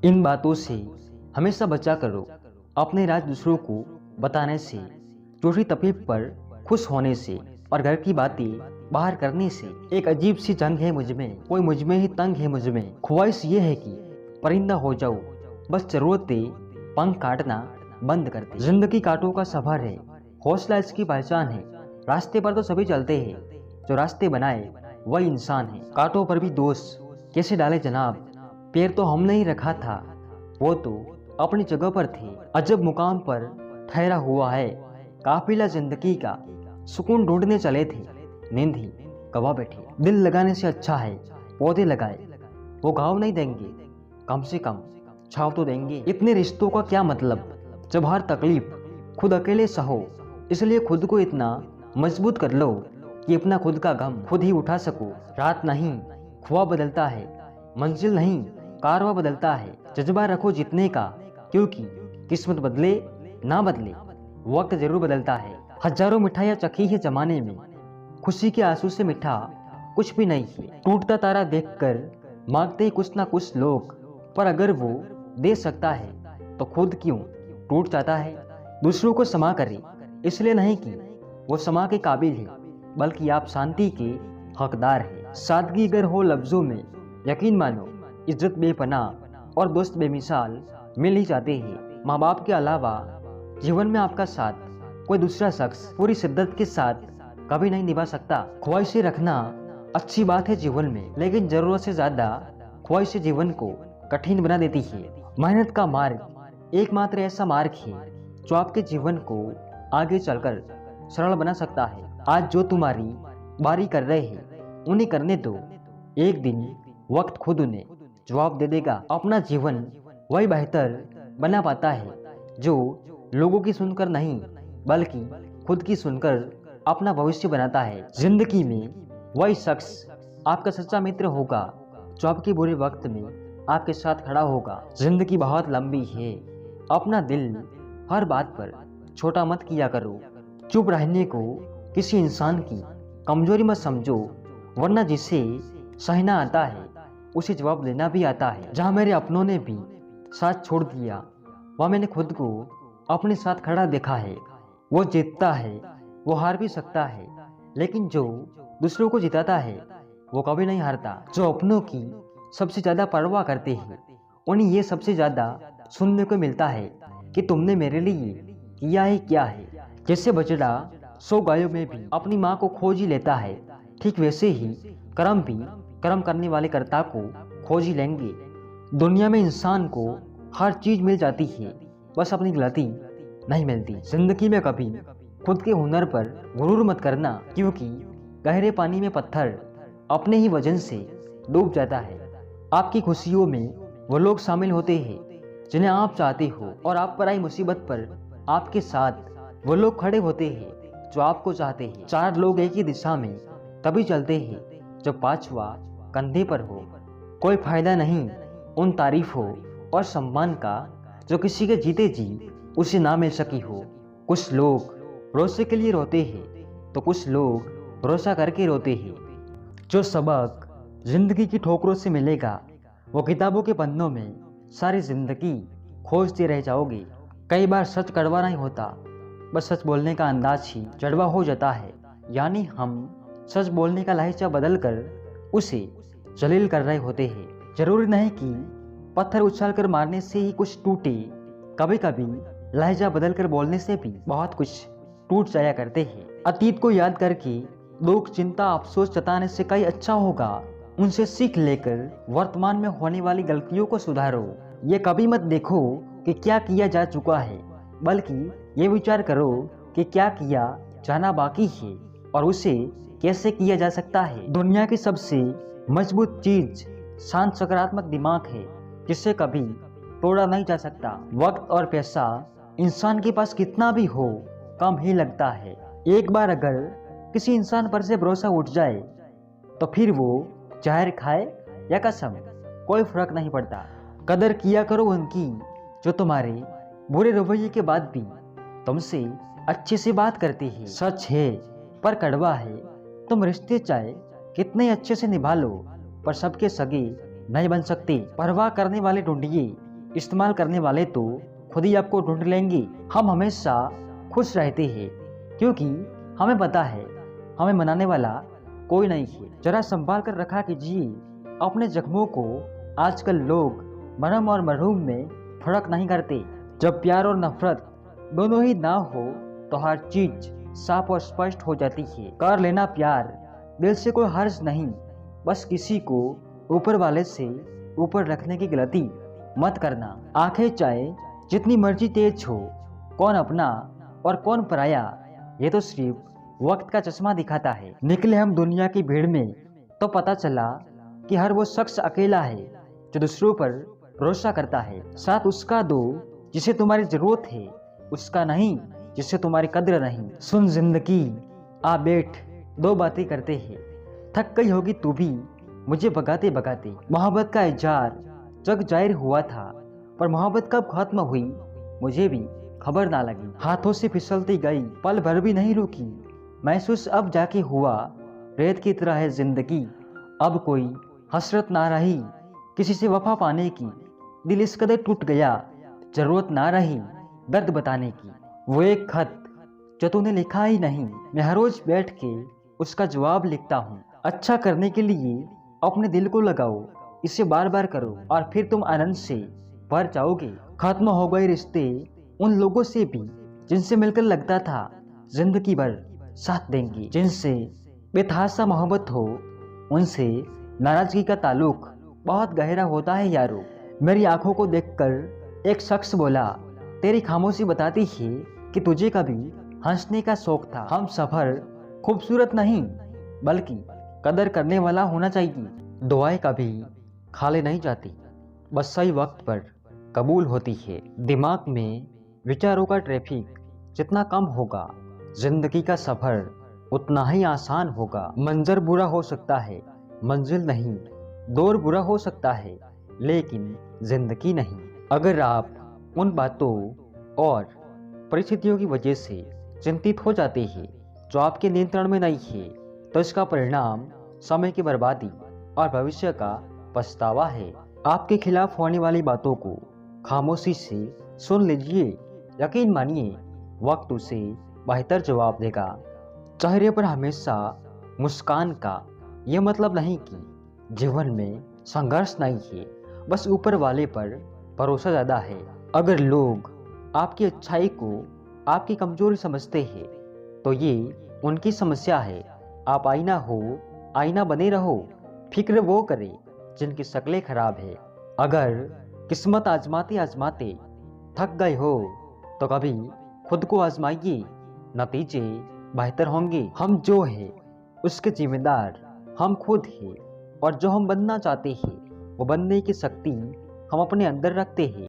इन बातों से हमेशा बचा करो, अपने राज दूसरों को बताने से, चोटी तकलीफ पर खुश होने से और घर की बातें बाहर करने से। एक अजीब सी जंग है मुझ में, कोई मुझ में ही तंग है मुझ में। ख्वाहिश ये है कि परिंदा हो जाऊं, बस जरूरते पंख काटना बंद कर दे। जिंदगी कांटों का सफर है, हौसला इसकी पहचान है। रास्ते पर तो सभी चलते हैं, जो रास्ते बनाए वही इंसान है। कांटों पर भी दोष कैसे डाले जनाब, पैर तो हमने ही रखा था, वो तो अपनी जगह पर थे। अजब मुकाम पर ठहरा हुआ है काफिला जिंदगी का, सुकून ढूंढने चले थे, नींद ही गवा बैठे। दिल लगाने से अच्छा है पौधे लगाए, वो घाव नहीं देंगे, कम से कम छाव तो देंगे। इतने रिश्तों का क्या मतलब जब हर तकलीफ खुद अकेले सहो। इसलिए खुद को इतना मजबूत कर लो कि अपना खुद का गम खुद ही उठा सको। रात नहीं ख्वाब बदलता है, मंजिल नहीं कारवा बदलता है। जज्बा रखो जीतने का, क्योंकि किस्मत बदले ना बदले वक्त जरूर बदलता है। हजारों मिठाइयाँ चखी है जमाने में, खुशी के आंसू से मीठा कुछ भी नहीं है। टूटता तारा देखकर मांगते ही कुछ ना कुछ लोग, पर अगर वो दे सकता है तो खुद क्यों टूट जाता है। दूसरों को क्षमा करे, इसलिए नहीं कि वो क्षमा के काबिल है, बल्कि आप शांति के हकदार हैं। सादगी अगर हो लफ्जों में, यकीन मानो इज्जत बेपनाह और दोस्त बेमिसाल मिल ही जाते हैं। माँ बाप के अलावा जीवन में आपका साथ कोई दूसरा शख्स पूरी शिद्दत के साथ कभी नहीं निभा सकता। ख्वाहिशें रखना अच्छी बात है जीवन में, लेकिन जरूरत से ज्यादा ख्वाहिशें जीवन को कठिन बना देती है। मेहनत का मार्ग एकमात्र ऐसा मार्ग है जो आपके जीवन को आगे चलकर सरल बना सकता है। आज जो तुम्हारी बारी कर रहे हैं उन्हें करने दो, एक दिन वक्त खुद उन्हें जवाब दे देगा। अपना जीवन वही बेहतर बना पाता है जो लोगों की सुनकर नहीं, बल्कि खुद की सुनकर अपना भविष्य बनाता है। जिंदगी में वही शख्स आपका सच्चा मित्र होगा जो आपके बुरे वक्त में आपके साथ खड़ा होगा। जिंदगी बहुत लंबी है, अपना दिल हर बात पर छोटा मत किया करो। चुप रहने को किसी इंसान की कमजोरी मत समझो, वरना जिसे सहना आता है उसे जवाब देना भी आता है। जहाँ मेरे अपनों ने भी साथ छोड़ दिया, वहाँ मैंने खुद को अपने साथ खड़ा देखा है। वो जीतता है, वो हार भी सकता है, लेकिन जो दूसरों को जिताता है वो कभी नहीं हारता। जो अपनों की सबसे ज्यादा परवाह करते हैं उन्हें ये सबसे ज्यादा सुनने को मिलता है कि तुमने मेरे लिए किया है क्या है। जैसे बछड़ा 100 गायों में भी अपनी माँ को खोज ही लेता है, ठीक वैसे ही कर्म भी कर्म करने वाले कर्ता को खोज ही लेंगे। दुनिया में इंसान को हर चीज मिल जाती है, बस अपनी गलती नहीं मिलती। जिंदगी में कभी खुद के हुनर पर गुरूर मत करना, क्योंकि गहरे पानी में पत्थर अपने ही वजन से डूब जाता है। आपकी खुशियों में वो लोग शामिल होते हैं जिन्हें आप चाहते हो, और आप पर आई मुसीबत पर आपके साथ वो लोग खड़े होते हैं जो आपको चाहते हैं। 4 लोग एक ही दिशा में तभी चलते हैं जब 5वां कंधे पर हो। कोई फायदा नहीं उन तारीफों और सम्मान का जो किसी के जीते जी उसे ना मिल सकी हो। कुछ लोग भरोसे के लिए रोते हैं तो कुछ लोग भरोसा करके रोते हैं। जो सबक जिंदगी की ठोकरों से मिलेगा वो किताबों के पन्नों में सारी जिंदगी खोजते रह जाओगे। कई बार सच कड़वा नहीं होता, बस सच बोलने का अंदाज ही जड़वा हो जाता है। यानी हम सच बोलने का लहजा बदल कर उसे जलील कर रहे होते हैं। जरूरी नहीं कि पत्थर उछाल कर मारने से ही कुछ टूटे, कभी कभी लहजा बदल कर बोलने से भी बहुत कुछ टूट जाया करते हैं। अतीत को याद करके दुख चिंता अफसोस जताने से कई अच्छा होगा उनसे सीख लेकर वर्तमान में होने वाली गलतियों को सुधारो। ये कभी मत देखो कि क्या किया जा चुका है, बल्कि ये विचार करो कि क्या किया जाना बाकी है और उसे कैसे किया जा सकता है। दुनिया की सबसे मजबूत चीज शांत सकारात्मक दिमाग है, जिसे कभी तोड़ा नहीं जा सकता। वक्त और पैसा इंसान के पास कितना भी हो कम ही लगता है। एक बार अगर किसी इंसान पर से भरोसा उठ जाए तो फिर वो जहर खाए या कसम कोई फर्क नहीं पड़ता। कदर किया करो उनकी जो तुम्हारे बुरे रवैये के बाद भी तुमसे अच्छे से बात करते हैं। सच है पर कड़वा है, तुम रिश्ते चाहे कितने अच्छे से निभा लो पर सबके सगे नहीं बन सकते। परवाह करने वाले ढूंढिए इस्तेमाल करने वाले तो खुद ही आपको ढूंढ लेंगे। हम हमेशा खुश रहते हैं क्योंकि हमें पता है हमें मनाने वाला कोई नहीं है। जरा संभाल कर रखा कीजिए अपने जख्मों को। आजकल लोग मरहम और मरहूम में फर्क नहीं करते। जब प्यार और नफरत दोनों ही ना हो तो हर चीज साफ और स्पष्ट हो जाती है। कर लेना प्यार, दिल से कोई हर्ज नहीं, बस किसी को ऊपर वाले से ऊपर रखने की गलती मत करना। आंखें चाहे जितनी मर्जी तेज हो, कौन अपना और कौन पराया ये तो सिर्फ वक्त का चश्मा दिखाता है। निकले हम दुनिया की भीड़ में तो पता चला कि हर वो शख्स अकेला है जो दूसरों पर भरोसा करता है। साथ उसका दो जिसे तुम्हारी जरूरत है, उसका नहीं जिससे तुम्हारी कद्र नहीं। सुन जिंदगी आ बैठ, दो बातें करते हैं। थक गई होगी तू भी मुझे भगाते भगाते। मोहब्बत का इजहार जग जाहिर हुआ था, पर मोहब्बत कब खत्म हुई मुझे भी खबर ना लगी। हाथों से फिसलती गई, पल भर भी नहीं रुकी। महसूस अब जाके हुआ रेत की तरह है जिंदगी। अब कोई हसरत ना रही किसी से वफा पाने की। दिल इस कदर टूट गया, जरूरत ना रही दर्द बताने की। वो एक खत जो तूने लिखा ही नहीं, मैं हर रोज बैठ के उसका जवाब लिखता हूँ। अच्छा करने के लिए अपने दिल को लगाओ, इसे बार बार करो और फिर तुम आनंद से भर जाओगे। खत्म हो गए रिश्ते उन लोगों से भी जिनसे मिलकर लगता था जिंदगी भर साथ देंगे। जिनसे बेतहासा मोहब्बत हो उनसे नाराजगी का ताल्लुक बहुत गहरा होता है यारो। मेरी आंखों को देखकर एक शख्स बोला, तेरी खामोशी बताती है कि तुझे कभी हंसने का शौक था। हम सफर खूबसूरत नहीं बल्कि कदर करने वाला होना चाहिए। दुआएं कभी खाली नहीं जाती, बस सही वक्त पर कबूल होती है। दिमाग में विचारों का ट्रैफिक जितना कम होगा, जिंदगी का सफर उतना ही आसान होगा। मंजर बुरा हो सकता है, मंजिल नहीं। दौर बुरा हो सकता है, लेकिन जिंदगी नहीं। अगर आप उन बातों और परिस्थितियों की वजह से चिंतित हो जाते हैं जो आपके नियंत्रण में नहीं है, तो इसका परिणाम समय की बर्बादी और भविष्य का पछतावा है। आपके खिलाफ होने वाली बातों को खामोशी से सुन लीजिए। यकीन मानिए वक्त उसे बेहतर जवाब देगा। चेहरे पर हमेशा मुस्कान का यह मतलब नहीं कि जीवन में संघर्ष नहीं है, बस ऊपर वाले पर भरोसा ज़्यादा है। अगर लोग आपकी अच्छाई को आपकी कमजोरी समझते हैं तो ये उनकी समस्या है। आप आईना हो, आईना बने रहो। फिक्र वो करे जिनकी शक्लें खराब है। अगर किस्मत आजमाते आजमाते थक गए हो तो कभी खुद को आजमाइए, नतीजे बेहतर होंगे। हम जो है उसके जिम्मेदार हम खुद हैं, और जो हम बनना चाहते हैं वो बनने की शक्ति हम अपने अंदर रखते हैं।